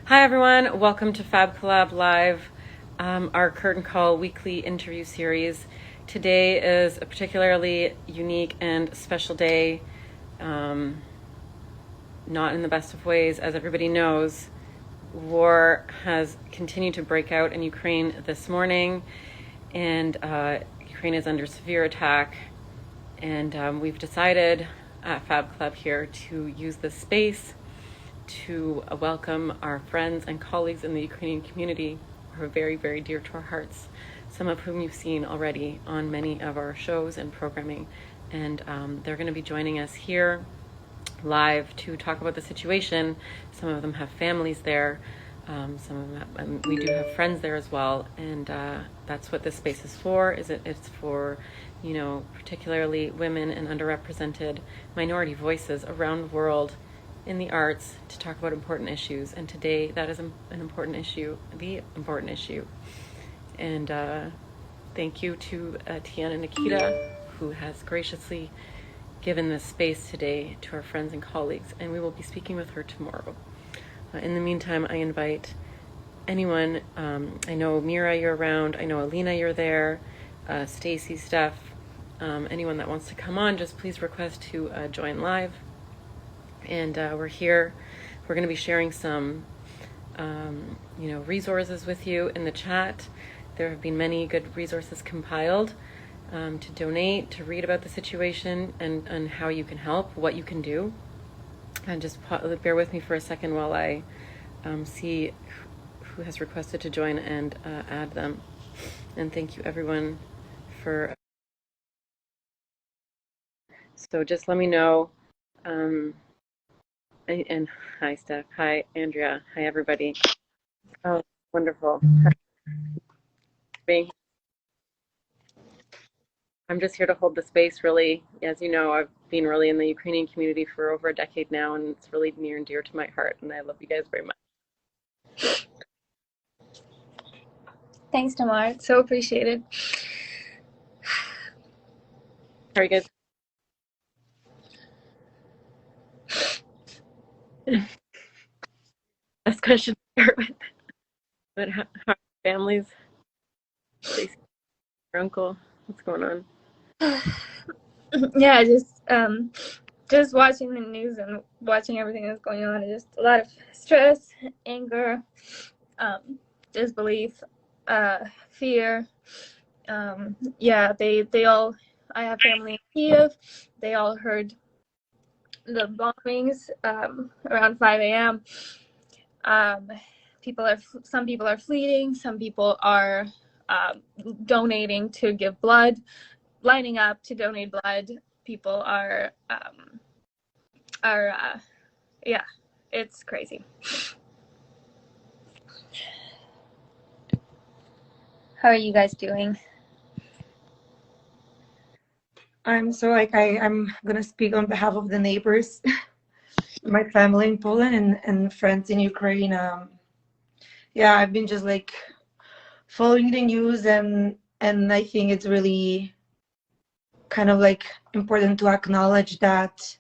Hi everyone, welcome to Fab Collab Live, our Curtain Call weekly interview series. Today is a particularly unique and special day, not in the best of ways. As everybody knows, war has continued to break out in Ukraine this morning, and Ukraine is under severe attack. And we've decided at Fab Club here to use this space to welcome our friends and colleagues in the Ukrainian community who are very, very dear to our hearts, some of whom you've seen already on many of our shows and programming. And they're going to be joining us here live to talk about the situation. Some of them have families there. Some of them we do have friends there as well. And that's what this space is for. It's for, particularly women and underrepresented minority voices around the world in the arts to talk about important issues. And today that is an important issue, the important issue. And thank you to Tiana Nikita, who has graciously given this space today to our friends and colleagues, and we will be speaking with her tomorrow. In the meantime, I invite anyone, I know Mira, you're around, I know Alina, you're there, Stacy, Steph, anyone that wants to come on, just please request to join live. And we're here. We're going to be sharing some, resources with you in the chat. There have been many good resources compiled to donate, to read about the situation and how you can help, what you can do. And just bear with me for a second while I see who has requested to join and add them. And thank you everyone for. So just let me know. And hi, Steph. Hi, Andrea. Hi, everybody. Oh, wonderful. I'm just here to hold the space, really. As you know, I've been really in the Ukrainian community for over a decade now, and it's really near and dear to my heart, and I love you guys very much. Thanks, Tamar. It's so appreciated. Very good. Last question to start with. But how are families? Your uncle? What's going on? Yeah, just watching the news and watching everything that's going on. Just a lot of stress, anger, disbelief, fear. They all. I have family in Kiev. They all heard the bombings around 5 a.m. Some people are fleeing. Some people are donating to give blood, lining up to donate blood. People are it's crazy. How are you guys doing? I'm gonna speak on behalf of the neighbors, my family in Poland and friends in Ukraine. I've been just following the news and I think it's really kind of important to acknowledge that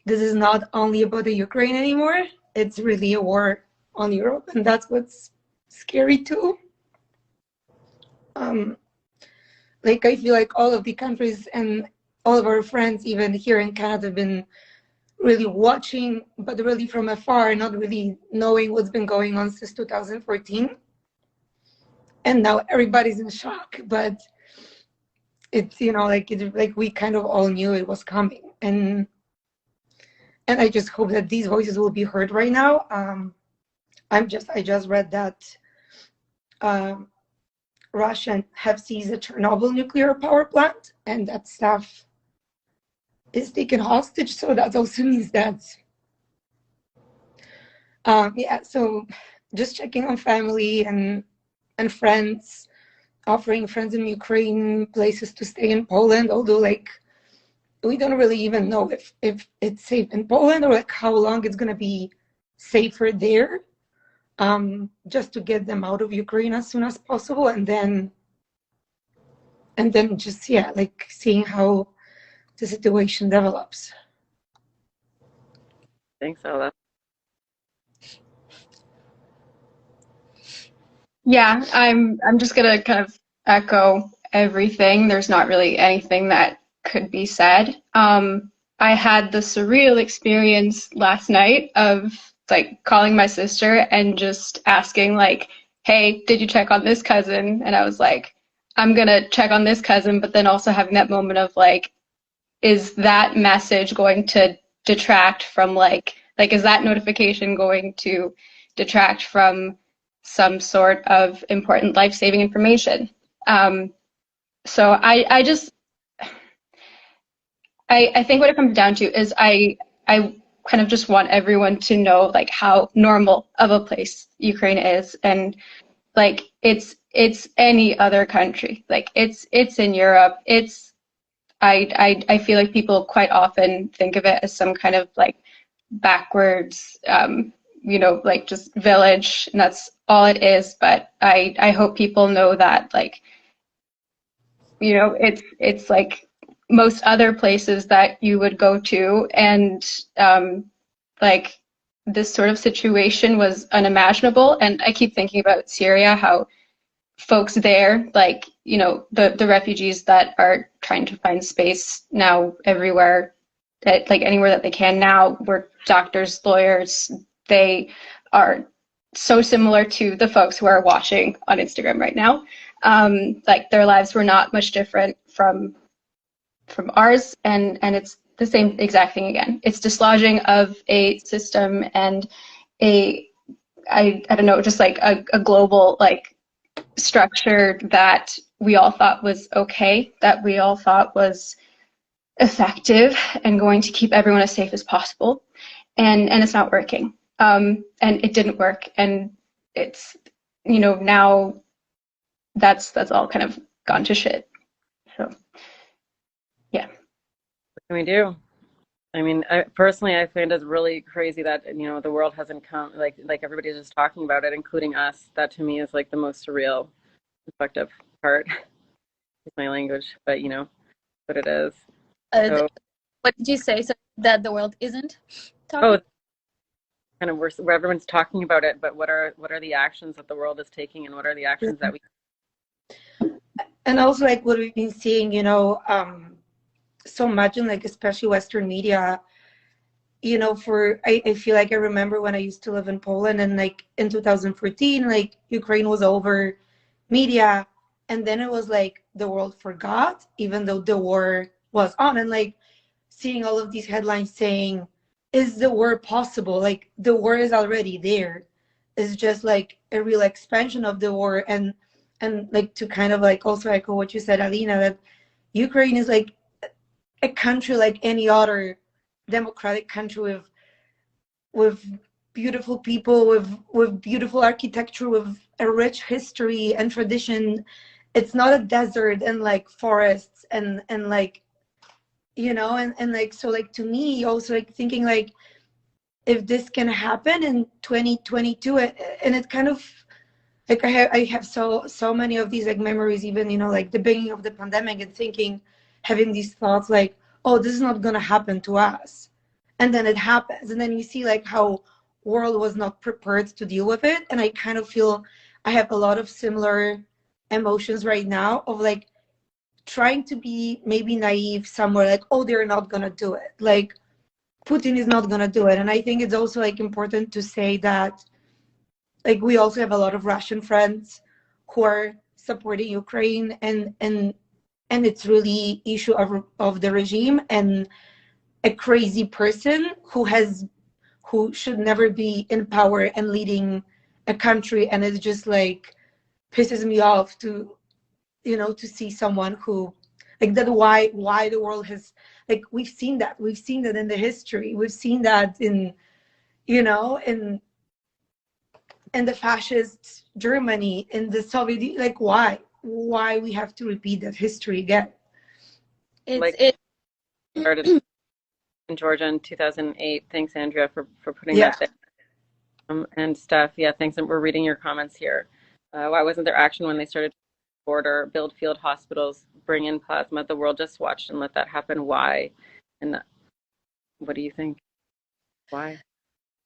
this is not only about the Ukraine anymore. It's really a war on Europe, and that's what's scary too. I feel like all of the countries and all of our friends, even here in Canada, have been really watching, but really from afar, not really knowing what's been going on since 2014. And now everybody's in shock, but it's, we kind of all knew it was coming. And I just hope that these voices will be heard right now. I just read that Russia have seized a Chernobyl nuclear power plant, and that staff is taken hostage. So that also means that, so just checking on family and friends, offering friends in Ukraine places to stay in Poland, although we don't really even know if it's safe in Poland or how long it's going to be safer there. Just to get them out of Ukraine as soon as possible, and then just seeing how the situation develops. Thanks, Ola. Yeah, I'm just gonna kind of echo everything. There's not really anything that could be said. I had the surreal experience last night of like calling my sister and just asking like, "Hey, did you check on this cousin?" And I was like, "I'm gonna check on this cousin," but then also having that moment of like, is that message going to detract from like is that notification going to detract from some sort of important life-saving information? So I just I think what it comes down to is I kind of just want everyone to know like how normal of a place Ukraine is, and like it's any other country. Like it's in Europe. It's I feel like people quite often think of it as some kind of like backwards, like just village, and that's all it is. But I hope people know that like, it's like most other places that you would go to, and like this sort of situation was unimaginable. And I keep thinking about Syria, how folks there, like, the refugees that are trying to find space now everywhere, that like anywhere that they can now, we're doctors, lawyers, they are so similar to the folks who are watching on Instagram right now. Like their lives were not much different from ours, and it's the same exact thing again. It's dislodging of a system and I don't know, just like a global like structure that we all thought was okay, that we all thought was effective and going to keep everyone as safe as possible, and it's not working. And it didn't work, and it's now that's all kind of gone to shit. So yeah. What can we do? I mean, personally, I find it really crazy that the world hasn't come like everybody's just talking about it, including us. That to me is like the most surreal, effective part. Is my language, but what it is. So, What did you say? So that the world isn't talking? oh, kind of where everyone's talking about it, but what are the actions that the world is taking, and what are the actions that we? And also like what we've been seeing, so much in like especially Western media, I feel like I remember when I used to live in Poland, and like in 2014, like Ukraine was over media, and then it was like the world forgot, even though the war was on, and like seeing all of these headlines saying, is the war possible? Like the war is already there. It's just like a real expansion of the war. And like to kind of like also echo what you said, Alina, that Ukraine is like a country like any other democratic country with beautiful people, with beautiful architecture, with a rich history and tradition. It's not a desert and like forests and like and like, so like to me also like thinking like if this can happen in 2022, and it kind of like I have so many of these like memories, even like the beginning of the pandemic, and thinking, having these thoughts like, oh, this is not going to happen to us, and then it happens, and then you see like how world was not prepared to deal with it. And I kind of feel I have a lot of similar emotions right now of like trying to be maybe naive somewhere, like, oh, they're not going to do it, like Putin is not going to do it. And I think it's also like important to say that like we also have a lot of Russian friends who are supporting Ukraine, and it's really issue of the regime and a crazy person who should never be in power and leading a country. And it just like pisses me off to to see someone who like that. Why the world has, like, we've seen that in the history, we've seen that in in the fascist Germany, in the Soviet, like why we have to repeat that history again? It started in Georgia in 2008. Thanks, Andrea, for putting that there. And Steph, yeah, thanks. And we're reading your comments here. Why wasn't there action when they started to border, build field hospitals, bring in plasma? The world just watched and let that happen. Why? And what do you think? Why?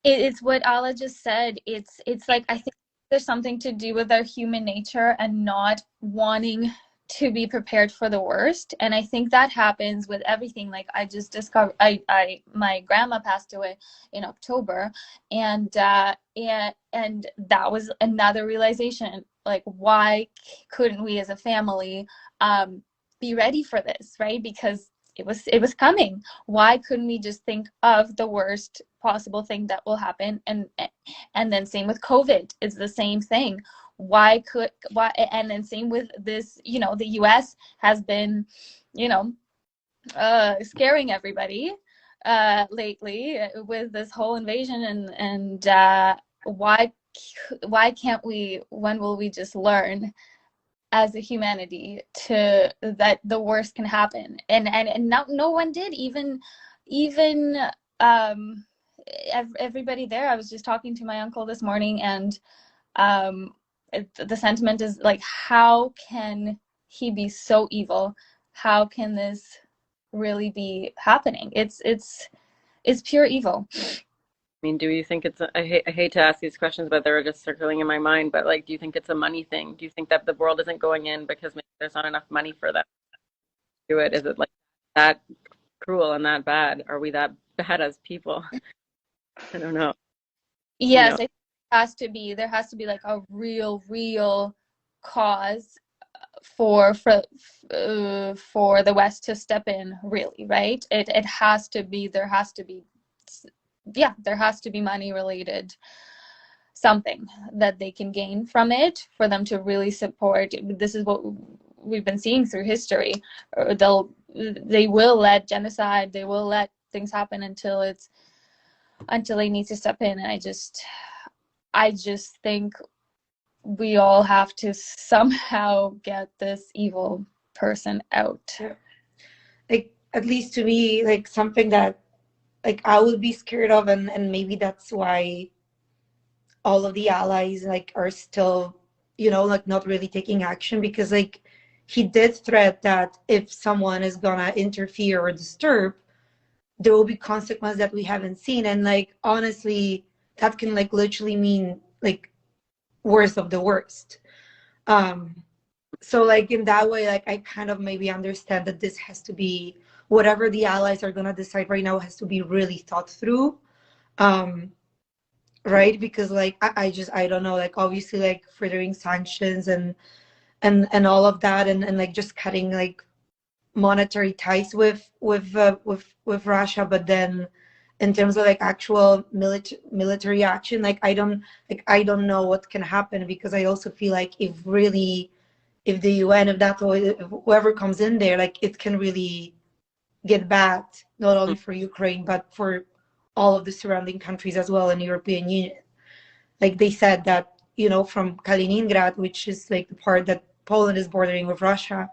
It's what Ala just said. It's like, I think there's something to do with our human nature and not wanting to be prepared for the worst. And I think that happens with everything. Like I just discovered, my grandma passed away in October, and that was another realization. Like, why couldn't we as a family be ready for this, right? Because it was coming. Why couldn't we just think of the worst possible thing that will happen? And then same with COVID, it's the same thing. Why and then same with this, the US has been, scaring everybody lately with this whole invasion, and why can't we, when will we just learn as a humanity that the worst can happen? And no one did, even everybody there. I was just talking to my uncle this morning, and the sentiment is like, how can he be so evil? How can this really be happening? It's pure evil. I mean, do you think it's I hate to ask these questions, but they're just circling in my mind, but like, do you think it's a money thing? Do you think that the world isn't going in because maybe there's not enough money for them to do it? Is it like that cruel and that bad? Are we that bad as people? I don't know. Yes, I think there has to be like a real cause for the West to step in, really, right? It has to be, there has to be money related, something that they can gain from it for them to really support. This is what we've been seeing through history. They will let genocide, they will let things happen until they need to step in. And I just think we all have to somehow get this evil person out. Like, at least to me, like something that like I would be scared of, and maybe that's why all of the allies like are still, like not really taking action, because like he did threat that if someone is gonna interfere or disturb, there will be consequences that we haven't seen. And like honestly, that can like literally mean like worst of the worst. So like in that way, like I kind of maybe understand that this has to be, whatever the allies are gonna decide right now has to be really thought through. Right? Because like I don't know, like obviously like furthering sanctions and all of that, and like just cutting like monetary ties with Russia, but then in terms of like actual military action, like I don't know what can happen, because I also feel like if the UN, if whoever comes in there, like it can really get bad, not only for Ukraine but for all of the surrounding countries as well in the European Union. Like they said that, from Kaliningrad, which is like the part that Poland is bordering with Russia,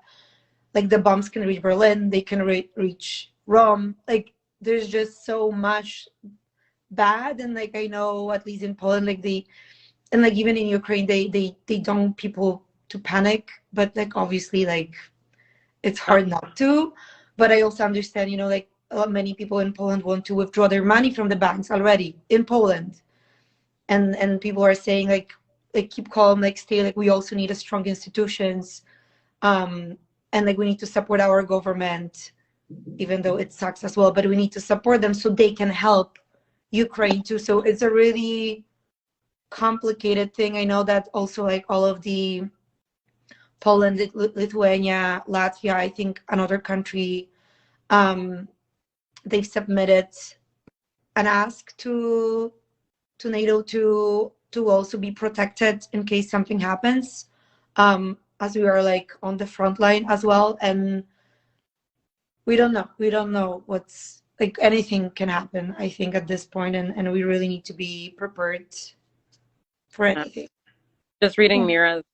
like the bombs can reach Berlin, they can reach Rome. Like there's just so much bad. And like I know at least in Poland, like and like even in Ukraine, they don't want people to panic, but like obviously like it's hard not to. But I also understand, like many people in Poland want to withdraw their money from the banks already in Poland, and people are saying like keep calm, like stay, like we also need a strong institutions, and like we need to support our government, even though it sucks as well, but we need to support them so they can help Ukraine too. So it's a really complicated thing. I know that also like all of the Poland, Lithuania, Latvia, I think another country, they've submitted an ask to NATO to also be protected in case something happens, as we are like on the front line as well. And we don't know what's, like anything can happen, I think, at this point, and we really need to be prepared for anything. Just reading Mira's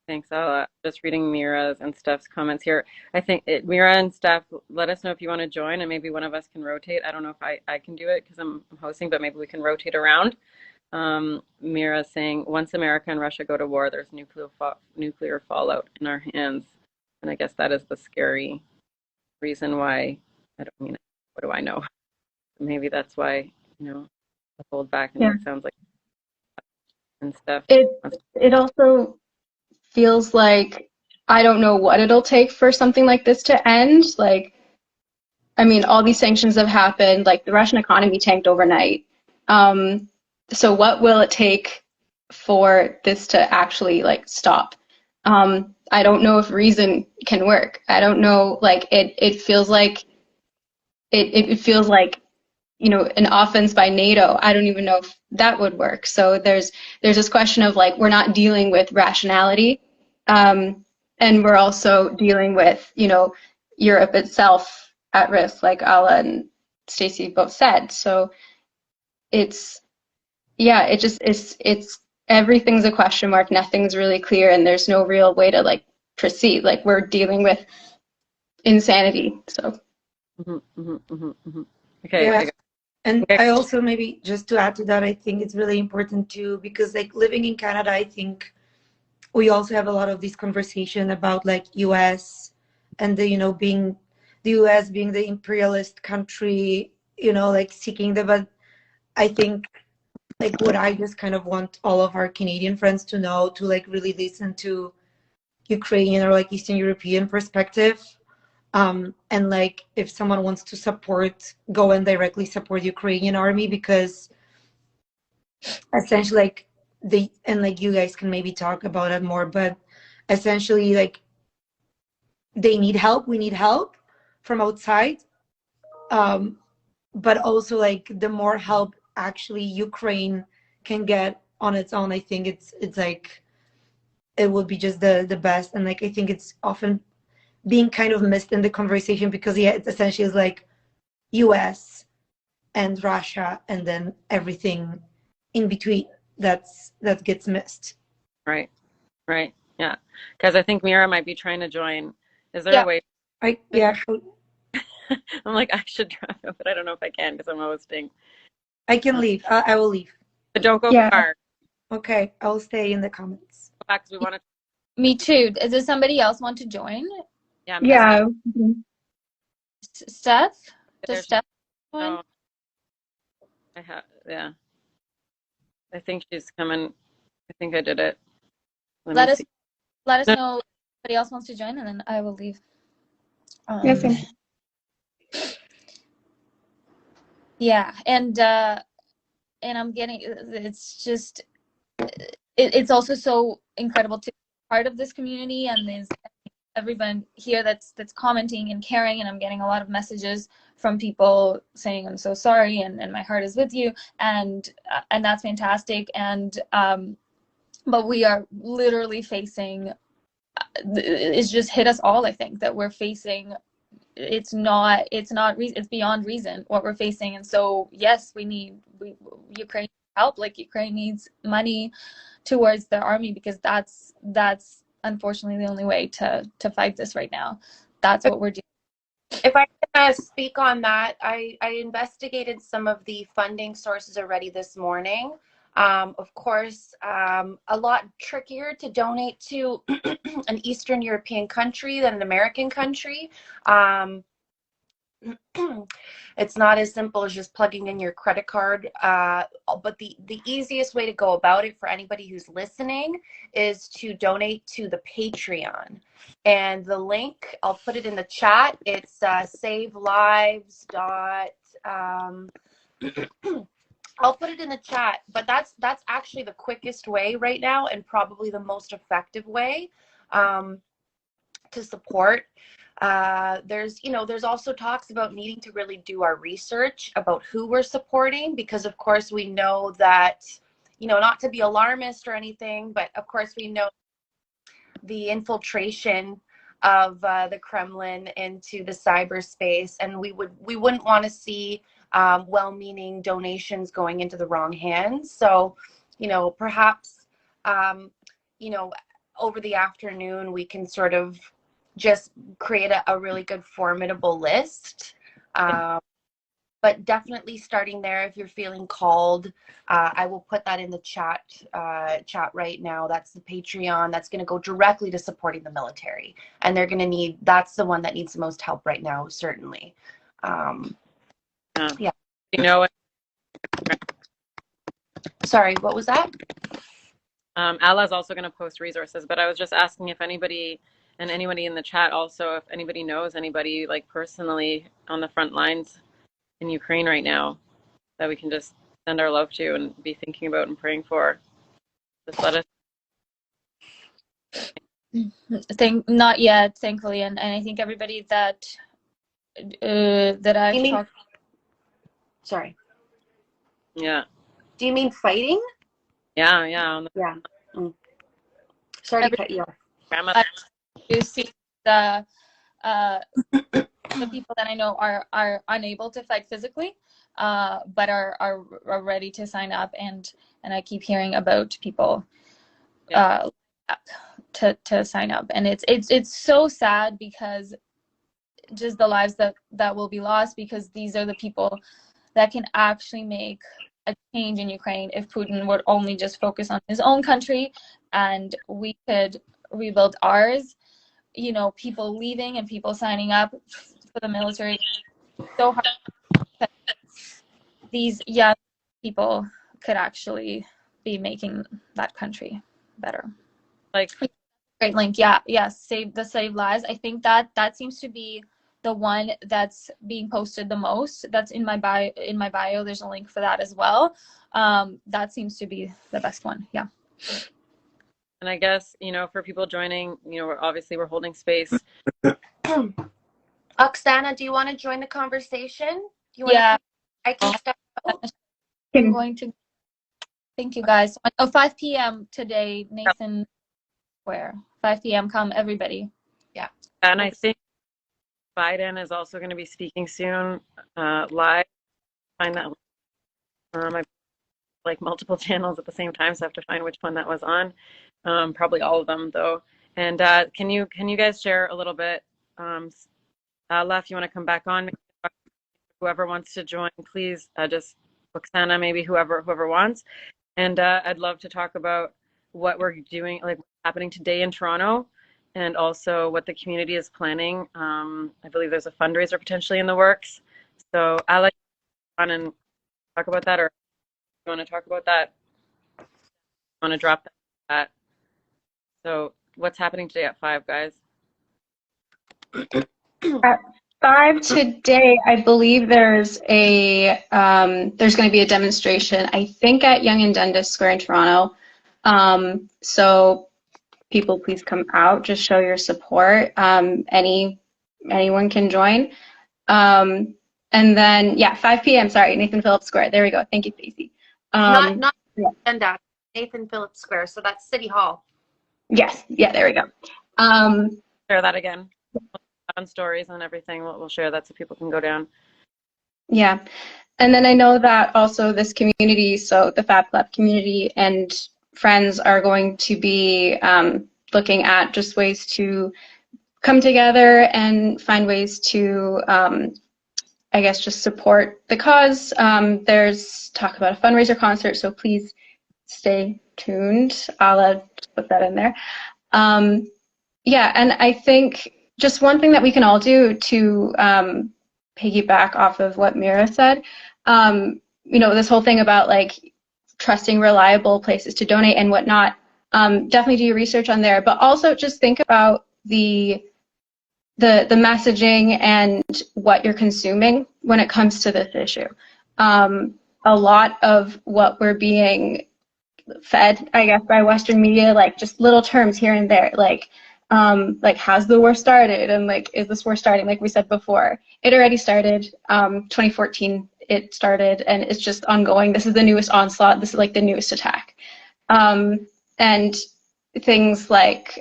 thanks, Ella. Just reading Mira's and Steph's comments here. I think Mira and Steph, let us know if you want to join, and maybe one of us can rotate. I don't know if I can do it because I'm hosting, but maybe we can rotate around. Mira's saying, once America and Russia go to war, there's nuclear fallout in our hands. And I guess that is the scary reason why, what do I know? Maybe that's why, hold back, and it sounds like and stuff. It also feels like I don't know what it'll take for something like this to end. Like, I mean, all these sanctions have happened. Like, the Russian economy tanked overnight. So what will it take for this to actually like stop? I don't know if reason can work. I don't know. Like, it feels like it feels like, you know, an offense by NATO. I don't even know if that would work. So there's this question of like, we're not dealing with rationality, and we're also dealing with, you know, Europe itself at risk, like Ala and Stacey both said. So it's, yeah, it just it's everything's a question mark. Nothing's really clear, and there's no real way to like proceed. Like, we're dealing with insanity. So. Okay. Yeah. And I also, maybe just to add to that, I think it's really important too, because like living in Canada, I think we also have a lot of this conversation about like US and the, you know, being the US being the imperialist country, you know, like seeking the, but I think like what I just kind of want all of our Canadian friends to know, to like really listen to Ukrainian or like Eastern European perspective. And like if someone wants to support, go and directly support the Ukrainian army, because essentially like they, and like you guys can maybe talk about it more, but essentially like they need help, we need help from outside, but also like the more help actually Ukraine can get on its own, I think it's like it would be just the best. And like I think it's often being kind of missed in the conversation, because yeah, it essentially is like US and Russia and then everything in between that gets missed. Right. Yeah. Because I think Mira might be trying to join. Is there Yeah. a way? Yeah. I'm like, I should try, but I don't know if I can because I'm hosting. I can leave. I will leave. But don't go Yeah. far. Okay, I'll stay in the comments. Go back because we want to. Me too. Does somebody else want to join? Yeah. Yeah. Steph? Does There's Steph join? no. I have. Yeah. I think she's coming. I think I did it. Let us see. know if somebody else wants to join, and then I will leave. Yes. Yeah, and I'm getting, it's just it's also so incredible to be part of this community, and there's everyone here that's commenting and caring, and I'm getting a lot of messages from people saying I'm so sorry and my heart is with you, and that's fantastic. And but we are literally facing, it's just hit us all. I think that we're facing, it's beyond reason what we're facing. And so yes, Ukraine help, like Ukraine needs money towards their army, because that's unfortunately the only way to fight this right now. That's what we're doing. If I can speak on that, I investigated some of the funding sources already this morning. Of course, a lot trickier to donate to an Eastern European country than an American country. It's not as simple as just plugging in your credit card, but the easiest way to go about it for anybody who's listening is to donate to the Patreon. And the link, I'll put it in the chat. It's savelives. I'll put it in the chat, but that's actually the quickest way right now, and probably the most effective way to support. There's also talks about needing to really do our research about who we're supporting, because of course we know that, not to be alarmist or anything, but of course we know the infiltration of the Kremlin into the cyberspace, and we wouldn't want to see well-meaning donations going into the wrong hands. So, perhaps, over the afternoon, we can sort of just create a really good formidable list. But definitely starting there, if you're feeling called, I will put that in the chat right now. That's the Patreon. That's going to go directly to supporting the military. And that's the one that needs the most help right now, certainly. Yeah. You know what? Sorry, what was that? Alla's also going to post resources, but I was just asking if anybody and anybody in the chat also, if anybody knows anybody like personally on the front lines in Ukraine right now that we can just send our love to and be thinking about and praying for. Just let us. Not yet, thankfully, and I think everybody that I've talked. Sorry. Yeah. Do you mean fighting? Yeah. Yeah. Sorry to cut you off. Grandma. You see the people that I know are unable to fight physically, but are ready to sign up, and I keep hearing about people to sign up, and it's so sad because just the lives that will be lost, because these are the people that can actually make a change in Ukraine if Putin would only just focus on his own country and we could rebuild ours. You know, people leaving and people signing up for the military, so hard. These young people could actually be making that country better. Like, great link. Yeah. Save lives. I think that seems to be the one that's being posted the most. That's in my bio. There's a link for that as well. That seems to be the best one. Yeah. And I guess, you know, for people joining, you know, we're holding space. Oksana, do you want to join the conversation? I can step out. I'm going to. Thank you, guys. 5 p.m. today, Nathan Square. 5 p.m. Come, everybody. Yeah. And I think Biden is also going to be speaking soon, live. Find that. I like multiple channels at the same time, so I have to find which one that was on. Probably all of them, though. And can you guys share a little bit? Alla, if you want to come back on, whoever wants to join, please just Oksana, maybe whoever wants. And I'd love to talk about what we're doing, like what's happening today in Toronto, and also what the community is planning. I believe there's a fundraiser potentially in the works. So I'll let you on and talk about that, or you want to talk about that? I want to drop that. So what's happening today at 5, guys? At 5 today, I believe there's going to be a demonstration, I think at Yonge and Dundas Square in Toronto. So people, please come out, just show your support. Anyone can join. And then, 5 p.m. Sorry, Nathan Phillips Square. There we go. Thank you, Stacey. Not Nathan Phillips Square. So that's City Hall. Yes. Yeah. There we go. Share that again on stories and everything. We'll share that so people can go down. Yeah. And then I know that also this community, so the Fab Club community and friends are going to be looking at just ways to come together and find ways to, I guess, just support the cause. There's talk about a fundraiser concert, so please stay tuned. I'll put that in there. Yeah, and I think just one thing that we can all do to piggyback off of what Mira said, you know, this whole thing about like trusting reliable places to donate and whatnot, definitely do your research on there, but also just think about the messaging and what you're consuming when it comes to this issue. A lot of what we're being fed, I guess, by Western media, like just little terms here and there, like has the war started, and like, is this war starting? Like we said before, it already started. 2014 it started, and it's just ongoing. This is the newest onslaught. This is like the newest attack. And things like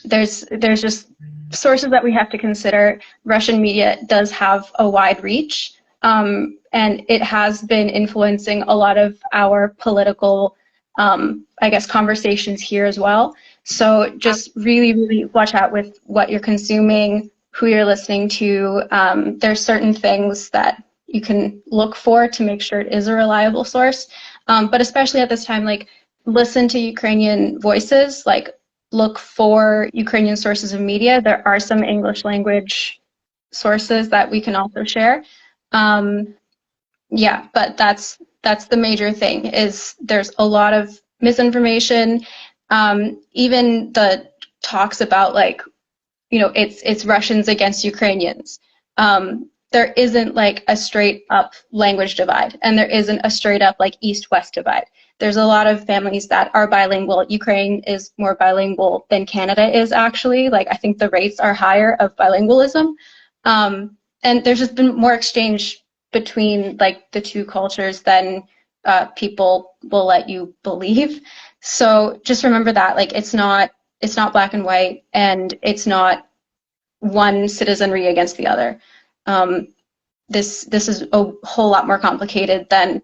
there's just sources that we have to consider. Russian media does have a wide reach, and it has been influencing a lot of our political, I guess, conversations here as well. So just really, really watch out with what you're consuming, who you're listening to. There's certain things that you can look for to make sure it is a reliable source. But especially at this time, like, listen to Ukrainian voices, like, look for Ukrainian sources of media. There are some English language sources that we can also share. Yeah, but that's the major thing, is there's a lot of misinformation. Even the talks about like, you know, it's Russians against Ukrainians. There isn't like a straight up language divide, and there isn't a straight up like East-West divide. There's a lot of families that are bilingual. Ukraine is more bilingual than Canada is actually. Like, I think the rates are higher of bilingualism. And there's just been more exchange between like the two cultures than people will let you believe. So just remember that, like, it's not black and white, and it's not one citizenry against the other. This is a whole lot more complicated than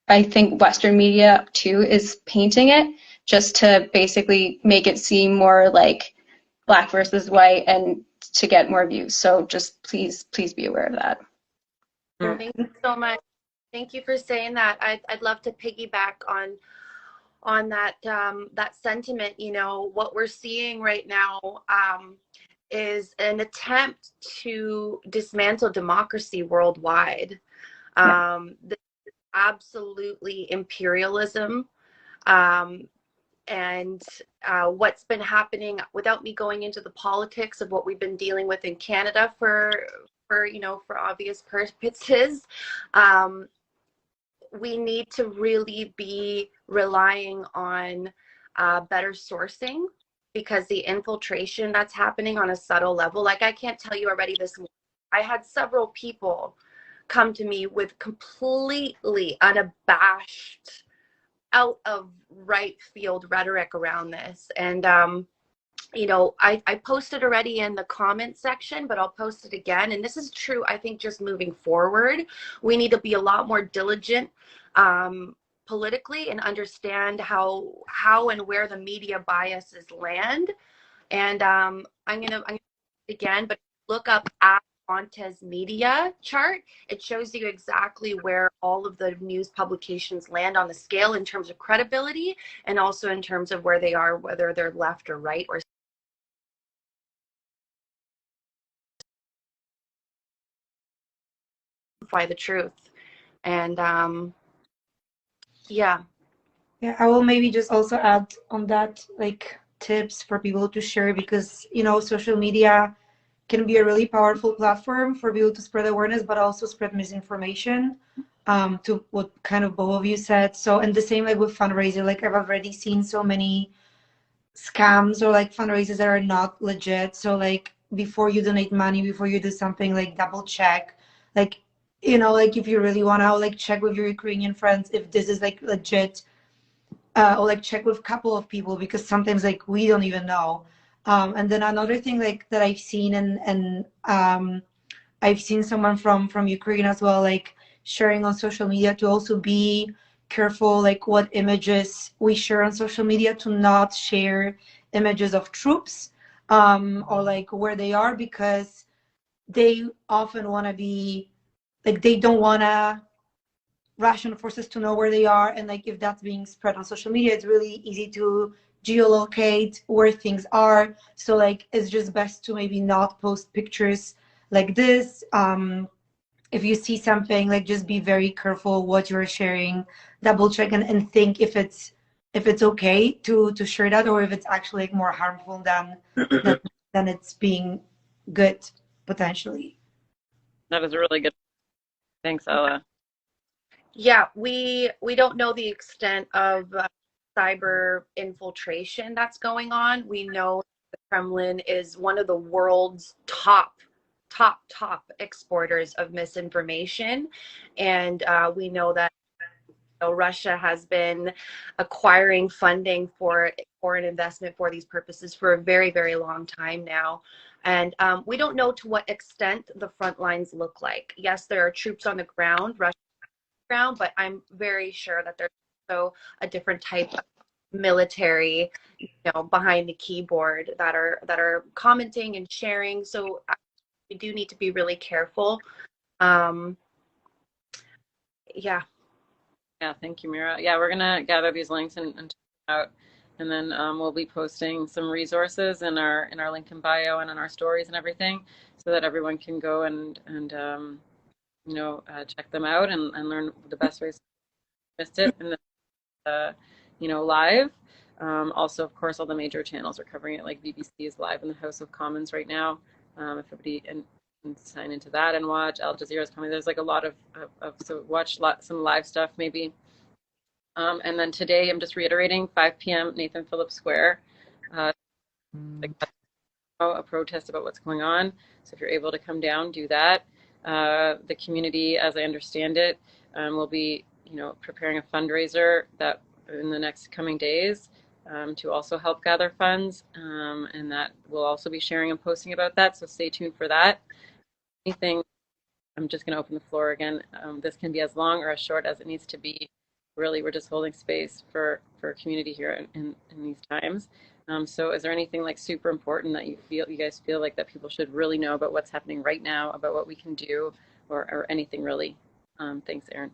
I think Western media too is painting it, just to basically make it seem more like black versus white and to get more views. So just please be aware of that. Thank you so much. Thank you for saying that. I'd love to piggyback on that that sentiment. You know, what we're seeing right now is an attempt to dismantle democracy worldwide. This is absolutely imperialism. And what's been happening, without me going into the politics of what we've been dealing with in Canada for you know, for obvious purposes, we need to really be relying on better sourcing, because the infiltration that's happening on a subtle level, like I can't tell you already this morning, I had several people come to me with completely unabashed, out of right field rhetoric around this. And you know, I posted already in the comment section, but I'll post it again. And this is true, I think, just moving forward, we need to be a lot more diligent politically, and understand how and where the media biases land. And I'm gonna again, but look up at Fontes media chart. It shows you exactly where all of the news publications land on the scale in terms of credibility, and also in terms of where they are, whether they're left or right or the truth. And yeah, I will maybe just also add on that, like, tips for people to share, because, you know, social media can be a really powerful platform for people to spread awareness, but also spread misinformation, to what kind of both of you said. So, and the same like with fundraising, like I've already seen so many scams or like fundraisers that are not legit. So like before you donate money, before you do something, like double check, like, you know, like if you really want to, like, check with your Ukrainian friends if this is like legit, or like check with a couple of people, because sometimes like we don't even know. And then another thing like that I've seen, and I've seen someone from Ukraine as well, like sharing on social media, to also be careful like what images we share on social media, to not share images of troops, or like where they are, because they often want to be like, they don't want to Russian forces to know where they are. And like if that's being spread on social media, it's really easy to geolocate where things are. So like it's just best to maybe not post pictures like this. If you see something, like just be very careful what you're sharing, double check, and think if it's okay to share that, or if it's actually like more harmful than it's being good potentially. That is a really good. Thanks, Ella. Yeah, we don't know the extent of cyber infiltration that's going on. We know the Kremlin is one of the world's top exporters of misinformation, and we know that, you know, Russia has been acquiring funding for foreign investment for these purposes for a very, very long time now. And we don't know to what extent the front lines look like. Yes, there are troops on the ground, Russia ground, but I'm very sure that there's also a different type of military, you know, behind the keyboard that are commenting and sharing. So we do need to be really careful. Yeah. Yeah, thank you, Mira. Yeah, we're gonna gather these links and check them out, and then we'll be posting some resources in our link in bio and in our stories and everything, so that everyone can go and you know, check them out and learn the best ways. Missed it, and then live. Also, of course, all the major channels are covering it, like BBC is live in the House of Commons right now. If everybody can sign into that and watch. Al Jazeera is coming. There's like a lot of so watch some live stuff maybe. And then today, I'm just reiterating, 5 p.m. Nathan Phillips Square. A protest about what's going on. So if you're able to come down, do that. The community, as I understand it, will be, preparing a fundraiser that in the next coming days to also help gather funds, and that we'll also be sharing and posting about that. So stay tuned for that. Anything, I'm just going to open the floor again. This can be as long or as short as it needs to be. Really, we're just holding space for community here in these times. So is there anything like super important that you guys feel like that people should really know about what's happening right now, about what we can do, or anything really? Thanks, Erin.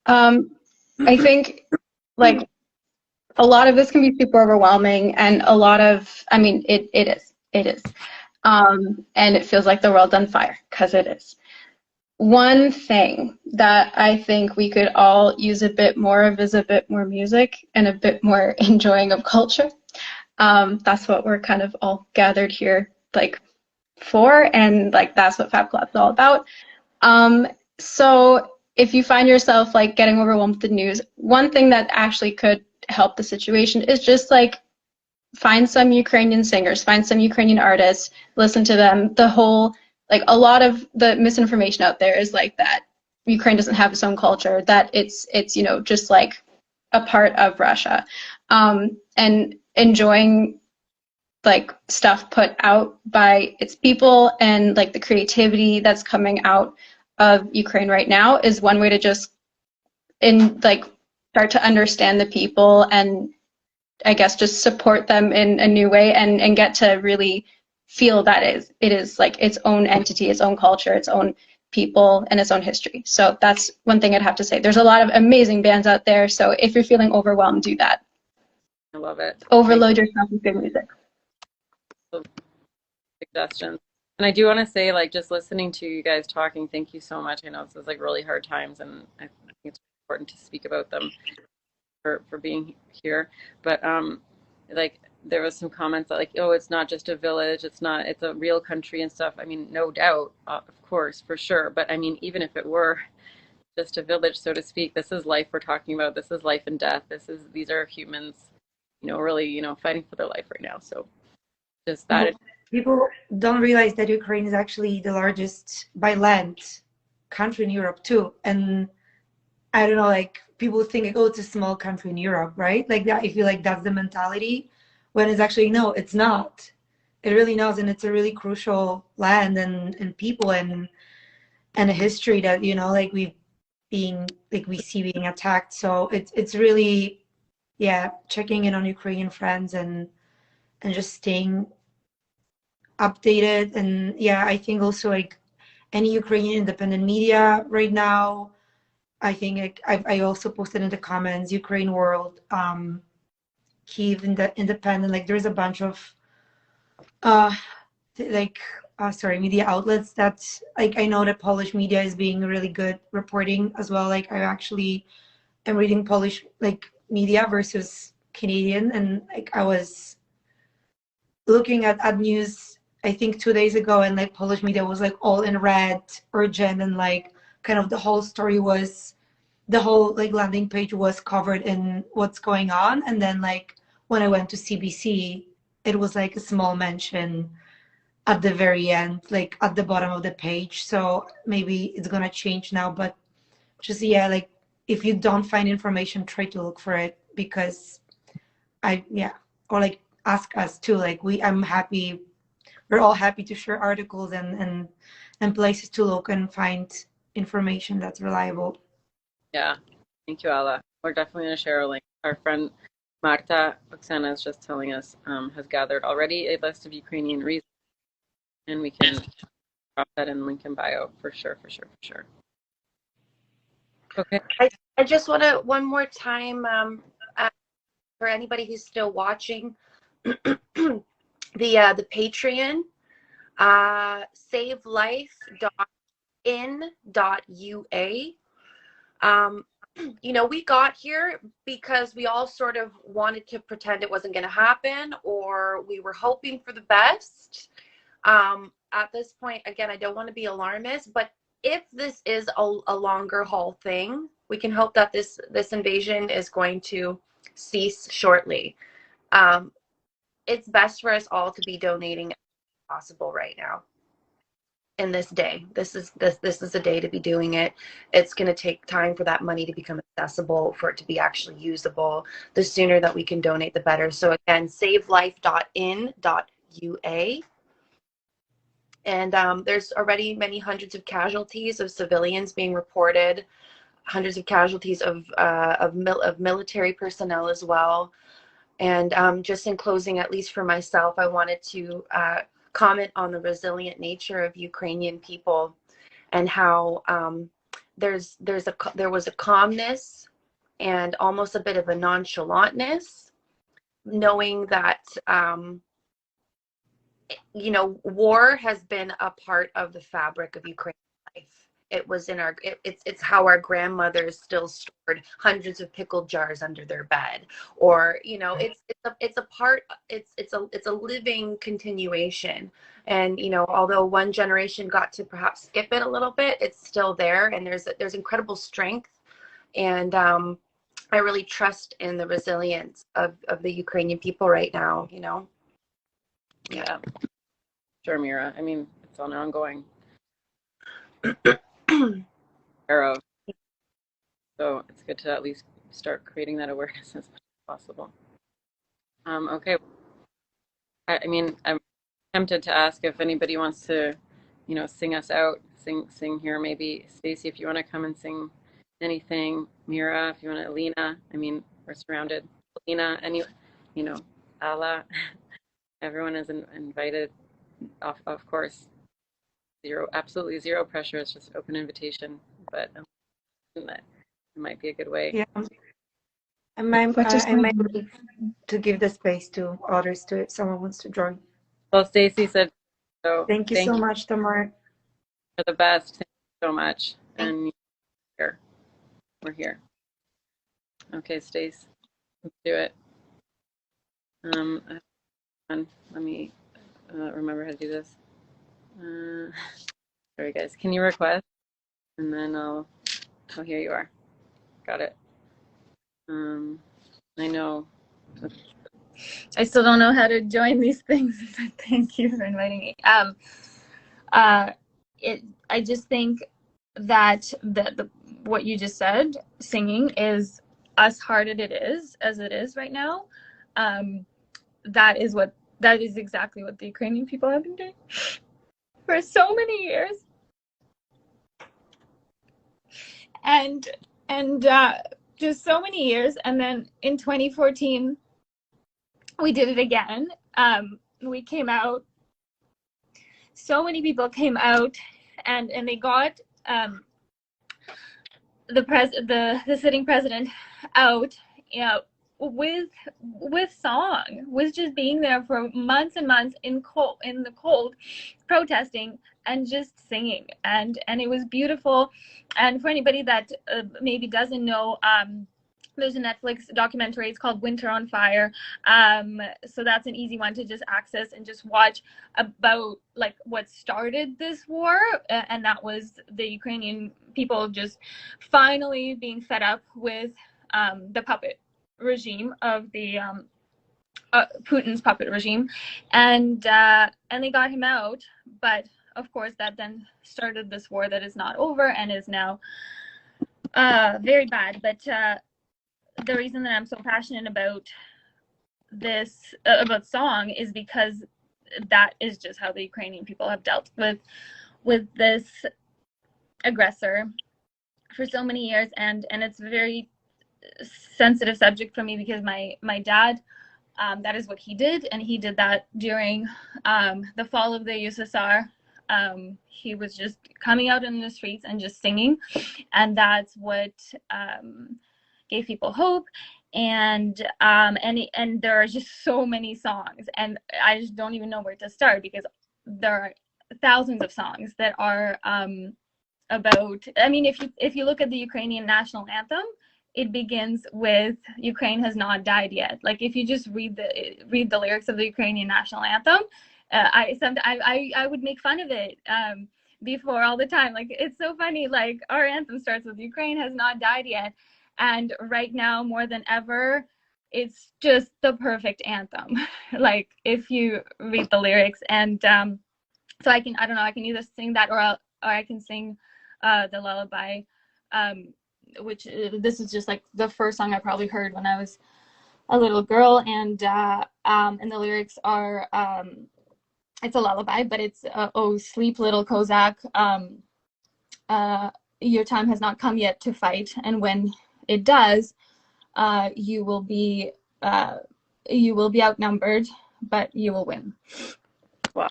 I think like a lot of this can be super overwhelming, and a lot of, I mean, it is. And it feels like the world's on fire, because it is. One thing that I think we could all use a bit more of is a bit more music and a bit more enjoying of culture. That's what we're kind of all gathered here like for, and like that's what Fab Club's all about. So if you find yourself like getting overwhelmed with the news, one thing that actually could help the situation is just like find some Ukrainian singers, find some Ukrainian artists, listen to them. Like a lot of the misinformation out there is like that Ukraine doesn't have its own culture, that it's just like a part of Russia, and enjoying like stuff put out by its people and like the creativity that's coming out of Ukraine right now is one way to just start to understand the people, and I guess just support them in a new way, and get to really feel that it is like its own entity, its own culture, its own people, and its own history. So that's one thing I'd have to say. There's a lot of amazing bands out there, so if you're feeling overwhelmed, do that. I love it. Overload yourself with good music. Suggestions. And I do want to say, like, just listening to you guys talking, thank you so much. I know this is like really hard times, and I think it's important to speak about them for being here. But like, there was some comments that like, oh, it's not just a village, it's a real country and stuff. I mean, no doubt, of course, for sure. But I mean, even if it were just a village, so to speak, this is life we're talking about. This is life and death. These are humans, really, fighting for their life right now. So just that. People don't realize that Ukraine is actually the largest by land country in Europe too. And I don't know, like people think, like, oh, it's a small country in Europe, right? Like that, I feel like that's the mentality, when it's actually, no, it's not. It really not, and it's a really crucial land and people and a history that, like we see being attacked. So it's really, yeah, checking in on Ukrainian friends and just staying updated. And yeah, I think also like any Ukrainian independent media right now, I think I also posted in the comments, Ukraine World, Kyiv Independent, like there's a bunch of media outlets that like I know that Polish media is being really good reporting as well. Like I actually am reading Polish like media versus Canadian, and like I was looking at news I think 2 days ago, and like Polish media was like all in red, urgent, and like kind of the whole story was, the whole like landing page was covered in what's going on. And then like when I went to CBC, it was like a small mention at the very end, like at the bottom of the page. So maybe it's gonna change now, but just, yeah, like if you don't find information, try to look for it, because or like ask us too. Like we're all happy to share articles and places to look and find information that's reliable. Yeah, thank you, Alla. We're definitely going to share a link. Our friend Marta Oksana is just telling us has gathered already a list of Ukrainian reasons, and we can drop that in link in bio for sure. Okay. I just want to one more time for anybody who's still watching, the Patreon, savelife.in.ua. you know, we got here because we all sort of wanted to pretend it wasn't going to happen, or we were hoping for the best. At this point, again, I don't want to be alarmist, but if this is a longer haul thing, we can hope that this invasion is going to cease shortly. It's best for us all to be donating as possible right now. In this day, this is a day to be doing it. It's going to take time for that money to become accessible, for it to be actually usable. The sooner that we can donate, the better. So again, savelife.in.ua. And there's already many hundreds of casualties of civilians being reported, hundreds of casualties of military personnel as well. And just in closing, at least for myself, I wanted to comment on the resilient nature of Ukrainian people, and how there was a calmness and almost a bit of a nonchalantness, knowing that you know, war has been a part of the fabric of Ukrainian life. It was in our, it's how our grandmothers still stored hundreds of pickle jars under their bed, or, you know, it's a part, it's a living continuation. And, you know, although one generation got to perhaps skip it a little bit, it's still there, and there's incredible strength. And I really trust in the resilience of the Ukrainian people right now, you know. Yeah. Sure, Mira. I mean, it's an ongoing arrow. So it's good to at least start creating that awareness as much as possible. Okay. I mean, I'm tempted to ask if anybody wants to, you know, sing us out, sing here. Maybe Stacy, if you want to come and sing anything. Mira, if you want to. Alina, I mean, we're surrounded. Alina, any, you know, Ala, everyone is invited. Of course, absolutely zero pressure. It's just open invitation, but that it might be a good way. Yeah, I might need to give the space to others to if someone wants to join. Well, Stacy said so. Thank you so much, Tamar. You're the best. Thank you so much. And we're here. Okay, Stace, let's do it. Let me remember how to do this. Sorry, guys. Can you request? And then oh, here you are. Got it. I know. I still don't know how to join these things, but thank you for inviting me. I just think that what you just said, singing, is as hard as it is right now. That is exactly what the Ukrainian people have been doing for so many years, and just so many years. And then in 2014, we did it again. We came out. So many people came out, and they got the sitting president out, you know, with song, with just being there for months and months in the cold, protesting and just singing, and it was beautiful. And for anybody that maybe doesn't know, there's a Netflix documentary. It's called Winter on Fire. So that's an easy one to just access and just watch about like what started this war, and that was the Ukrainian people just finally being fed up with the puppet regime of the Putin's puppet regime, and they got him out. But of course, that then started this war that is not over and is now very bad. But the reason that I'm so passionate about this, about song, is because that is just how the Ukrainian people have dealt with this aggressor for so many years, and it's a very sensitive subject for me because my dad, that is what he did, and he did that during the fall of the USSR. He was just coming out in the streets and just singing, and that's what gave people hope. And there are just so many songs, and I just don't even know where to start, because there are thousands of songs that are about, I mean, if you look at the Ukrainian national anthem, it begins with Ukraine has not died yet. Like if you just read the lyrics of the Ukrainian national anthem, I would make fun of it before all the time. Like it's so funny. Like our anthem starts with Ukraine has not died yet, and right now more than ever, it's just the perfect anthem. Like if you read the lyrics, and so I don't know, I can either sing that or I can sing the lullaby, which this is just like the first song I probably heard when I was a little girl, and the lyrics are it's a lullaby, but it's oh sleep little Kozak, your time has not come yet to fight, and when it does, you will be outnumbered, but you will win. Wow.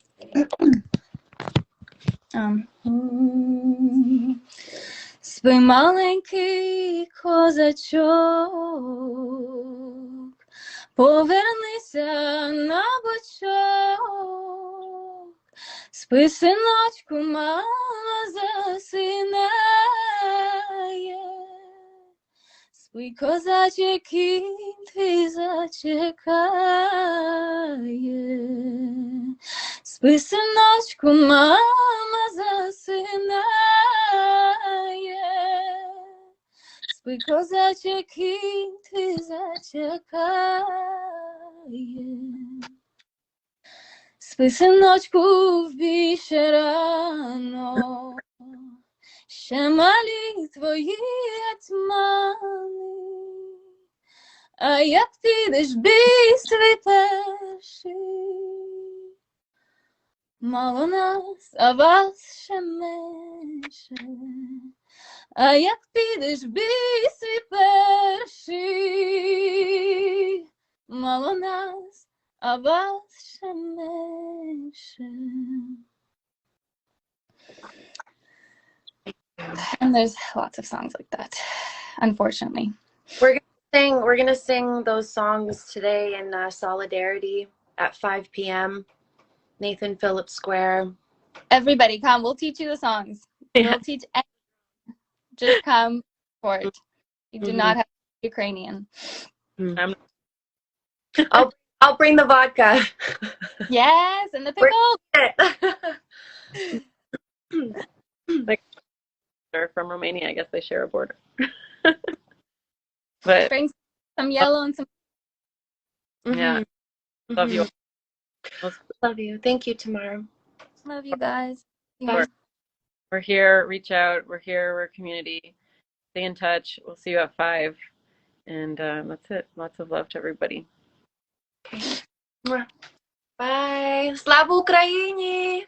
Спи маленький козачок, повернися на бочок, спи, синочку, мама засинає, спи, козаче, кінь твій зачекає, спи, синочку, мама засинає, спи, козаче, кінь твій зачекає, спи, синочку, вбій ще рано, ще малі твої гетьмани, а як підеш бій свій перший, мало нас, а вас ще менше, а як підеш бій свій перший, мало нас, а вас ще менше. And there's lots of songs like that, unfortunately. We're gonna sing those songs today in solidarity at 5 p.m. Nathan Phillips Square. Everybody come, we'll teach you the songs. Yeah. We'll teach everyone. Just come for it. You do not have to be Ukrainian. I'll bring the vodka. Yes, and the pickles. Like they're from Romania, I guess they share a border. But Bring some yellow and some. yeah, love you. Love you. Thank you, Tamara. Love you guys. We're here. Reach out. We're here. We're a community. Stay in touch. We'll see you at 5. And that's it. Lots of love to everybody. Bye. Slava Ukraini!